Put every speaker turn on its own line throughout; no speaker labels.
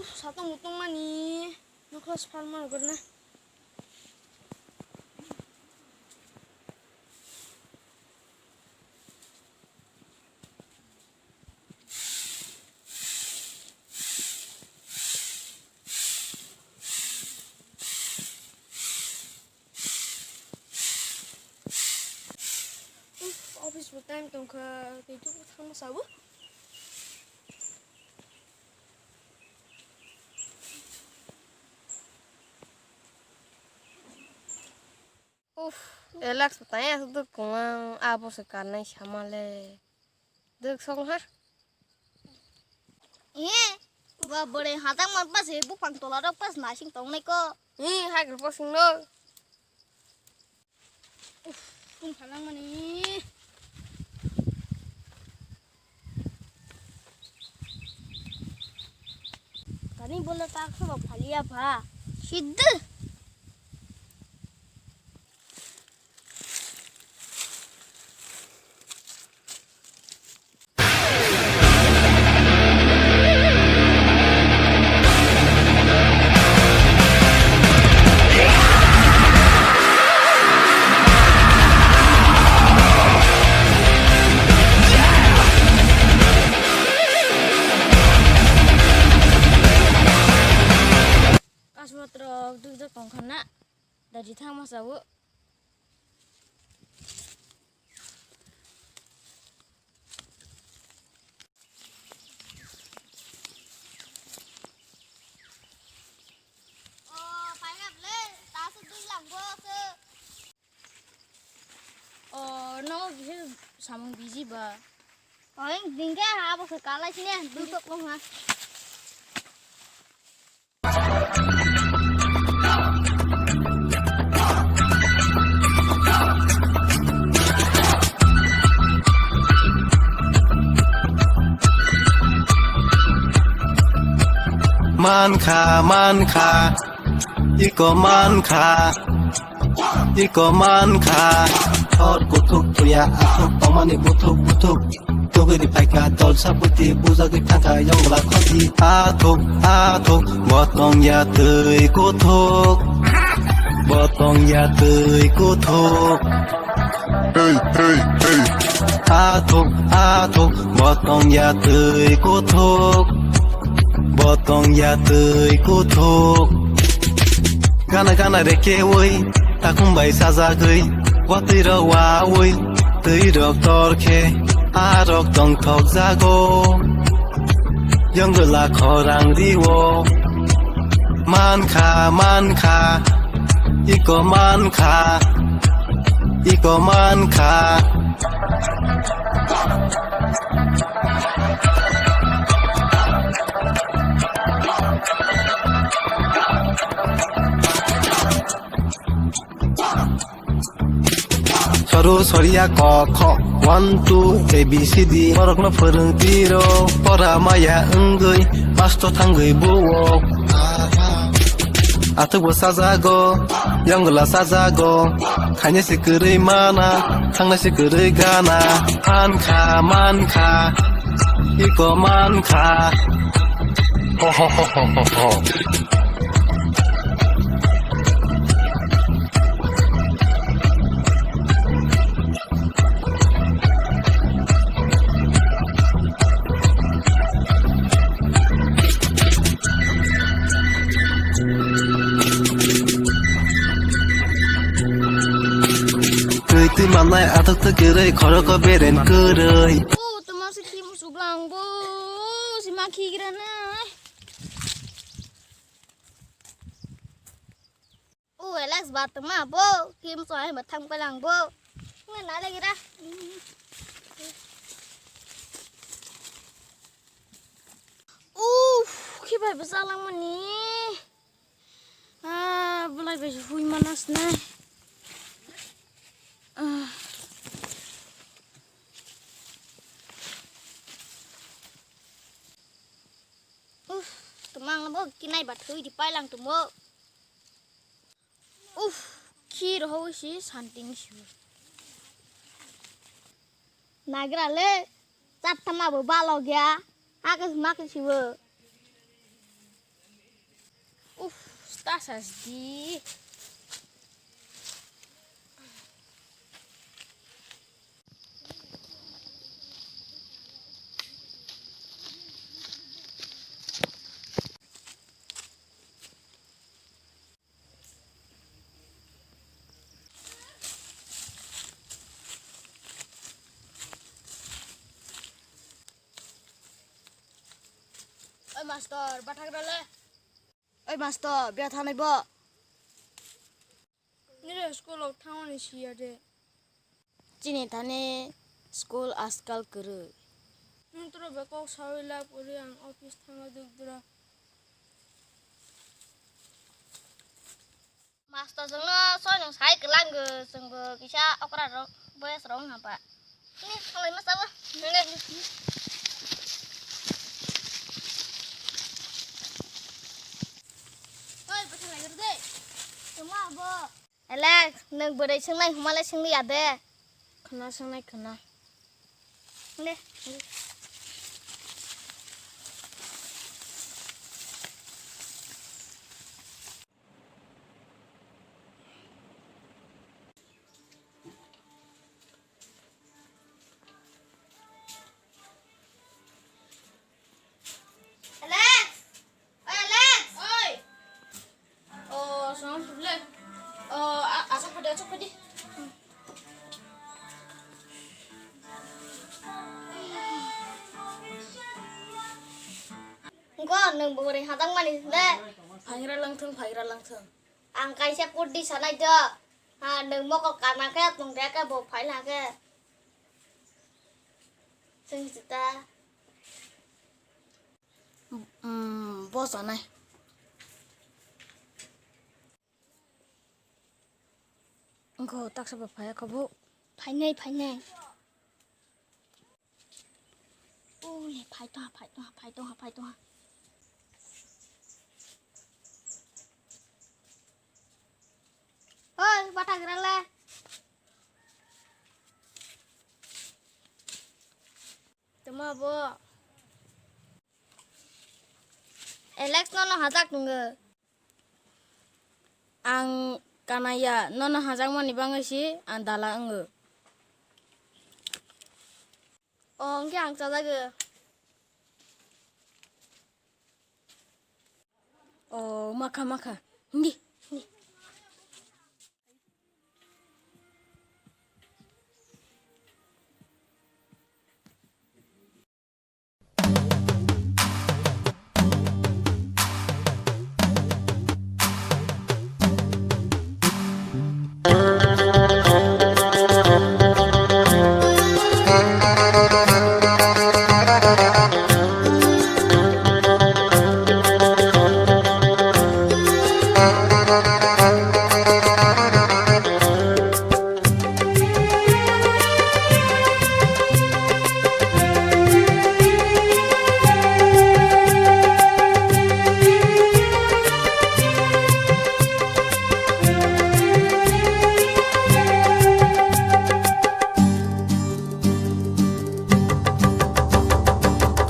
Satu mutung mani, nuklas farmer guna. Office time tong ke itu sama sabu.
Relax बताएं तो कौन आप उसे करना ही शामिल है देख सकूं हाँ
ये वह बड़े हाथा मत पास है वो पंतोला रख पास नाशिंग तोंग नहीं को
ये हाय कर पास नो
तुम खालांग मनी
कहीं बोला ताक सब फलिया भा सिद्ध
Aswatro duduk tong kana dari thang mas sabu.
oh phải gặp lên ta sẽ đi làm vô cơ
No bisa samung busy ba.
rồi đình cái hà bác sĩ cá lại xin nè duduk không hả
man kha iko man kha thot kuthuk tuya athuk tomani buthuk togiri paika tol saputi buza ki thangka yongla khoti athuk botong ya tui kuthuk hey athuk botong ya tui kuthuk botong ya tui kuthuk gana reke oi takung bai saja gei watui ro wa oi tui rok torke arok tong thok jago yongla khorang riwo man kha iko man kha Soru soria kok 1 2 ABCD borokno फोरोंगिरो परा माया ओंगै master थांगै बुwo आथुबो साजागो यंगला साजागो खायनोसो गोरै माना थांनोसो गोरै गाना man kha iko man kha ho Tui manai athuk tu gerai khoroko beren gerai
Teman sekim sublang bu si maki kirana.
relax baat ma bo kim soai mà thăngไปหลัง bo nghe nói lagi dah
Kibai besar lang mani. Belai baju hui manas nih.
Temang lah bo kinai bat hui di pai lang tu mo
Ki roho si santing sih.
nagra le chat thama bo ba lo gya akas mak sih bo
Stasas di.
Master, bathak dale.
Oi master, biar thanai bo.
Ni re school of town is here de.
Chini thane school askal kere.
Nuntura beko sawila puri ang office thanga dugdura.
Master sengno soalnya saya kelang ke senggo kisah okra rok boleh serong apa? Ini kalau mas apa? Ini. Oi, betul lagi deh. Cuma apa? Alex, neng beri sengai, malah sengai ada.
Kena sanai kena.
Nih. Alex! Oi, Alex!
Oi. Oh, sama sudah. Asap pada.
Enggak, neng beri hatang manis deh.
Pangira langthang.
Angkai siap di sana aja. Neng mau ke kanan ke, tung dia ke, bawa file ke. Sing kita.
Bos sanai. Engkau tak sebab payah kau bu.
Phai này. Ui, phai toa. Oi, bathak dale.
Cuma bo.
Alex nono hatak nunggu.
Ang kanaya nono hajang mani bangasi andala engge.
Oh, cái hàng sao ra kìa.
Oh, maka. Ngi.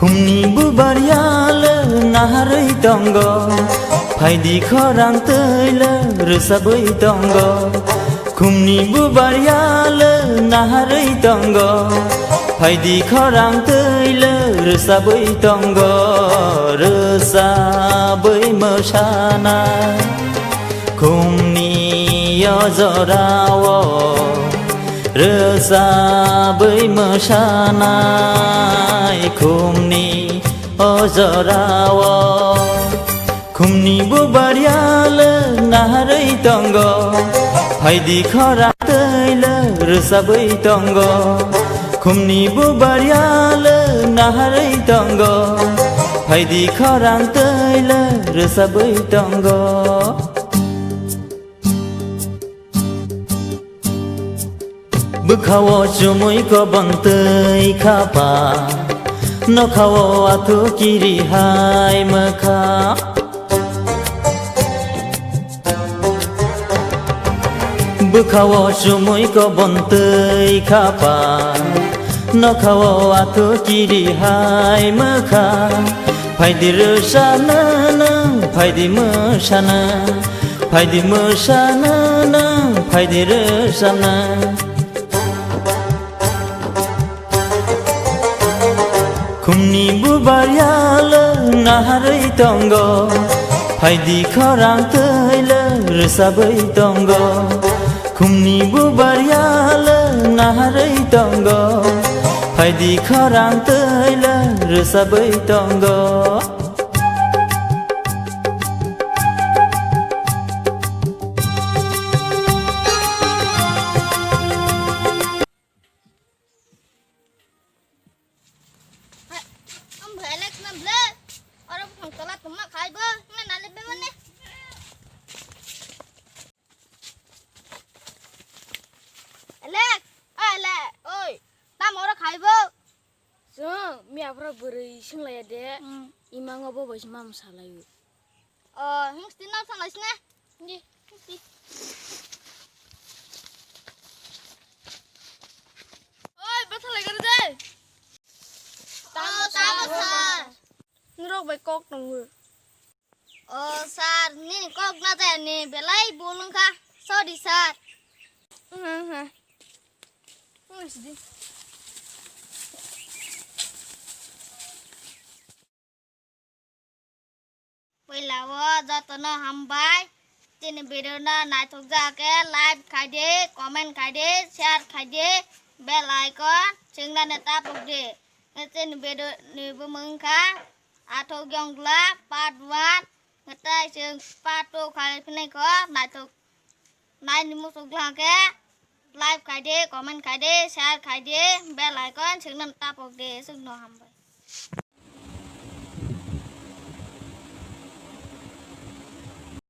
Kumni bubaryal naharai tongo Faidi khorang tayla rusabai tongo Kumni bubaryal naharai tongo Faidi khorang tayla rusabai tongo Rusabai mashana Kumni yozorawo Rusabai mashanai kumni ozarawo Kumni bubaryal naharai tongo Faidi khorang tayla rusabai tongo Kumni bubaryal naharai tongo Faidi khorang tayla rusabai tongo Bukhawo chumui ko bangtei khapa No khawo atu kiri hai makha Bukhawo chumui ko bangtei khapa No khawo atu kiri hai makha Phaidir sana
फायदि मोसानो नों फायदि रोजाबनो खुमनि बुबारियालो नाहारै दंग फायदि खरां थैलो रोजाबै दंग खुमनि बुबारियालो नाहारै दंग फायदि खरां थैलो रोजाबै दंग
Ông phải lấy làm lê. Ở đâu không có lát tụi mà khai bơ, nên là lên bên bên này. Lê, ơi, ta mau ra khai bơ.
Sung, mi apra beri sing laya de. Ima ngobo bos mam salayu.
Không tin nào sang lại nè. Đi, đi.
Oi, bắt lại cái đây.
Sa.
Nurok bay kok nang hu.
Sa, ni kok na te ni belai bulung ka. So di sa. Bây là do tụi nó hầm bài. Trên video nó lại thuộc ra cái like khai đi, comment khai đi, share khai đi, bell icon, chừng là ta bục đi. Trên video này với mừng khá. Thuộc dòng lá, part 1. Người ta chừng part 2 khai phía này có. Lại thuộc. Lại đi một số là cái. Like khai đi, comment khai đi, share khai đi, bell icon, chừng là ta bục đi. Sức nó hầm bài.